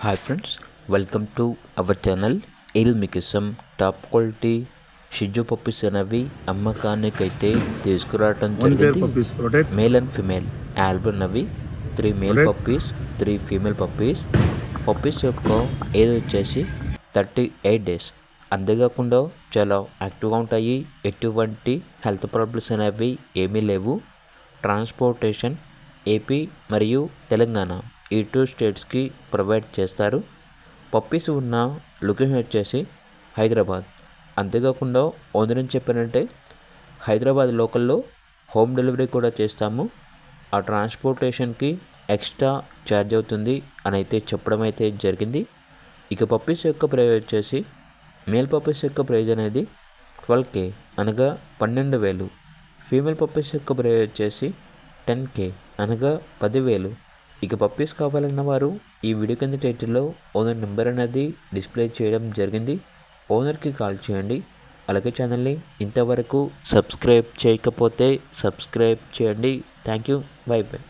Hi friends, welcome to our channel. ఈరోజు మీకు top quality షిజు puppies అనేవి అమ్మకానికైతే తీసుకురావడం జరిగింది. మేల్ అండ్ ఫిమేల్ ఆల్బమ్ అవి 3 male puppies 3 female puppies. Puppies యొక్క ఏజ్ వచ్చేసి 38 డేస్. అంతేకాకుండా చాలా యాక్టివ్గా ఉంటాయి. ఎటువంటి హెల్త్ ప్రాబ్లమ్స్ అనేవి ఏమీ లేవు. ట్రాన్స్పోర్టేషన్ ఏపీ మరియు తెలంగాణ ఈ 2 స్టేట్స్కి ప్రొవైడ్ చేస్తారు. పప్పీస్ ఉన్న లొకేషన్ వచ్చేసి హైదరాబాద్. అంతేకాకుండా ఓనర్ చెప్పారంటే హైదరాబాద్ లోకల్లో హోమ్ డెలివరీ కూడా చేస్తాము. ఆ ట్రాన్స్పోర్టేషన్కి ఎక్స్ట్రా ఛార్జ్ అవుతుంది అని అయితే చెప్పడం అయితే జరిగింది. ఇక పప్పీస్ యొక్క ప్రైస్ వచ్చేసి మేల్ పప్పీస్ యొక్క ప్రైజ్ అనేది 12K అనగా 12,000. ఫీమేల్ పప్పీస్ యొక్క ప్రైజ్ వచ్చేసి 10K అనగా 10,000. ఇక పప్పీస్ కావాలన్న వారు ఈ వీడియో కింద టైటిల్లో ఓనర్ నెంబర్ అనేది డిస్ప్లే చేయడం జరిగింది. ఓనర్కి కాల్ చేయండి. అలాగే ఛానల్ని ఇంతవరకు సబ్స్క్రైబ్ చేయకపోతే సబ్స్క్రైబ్ చేయండి. Thank you. By by.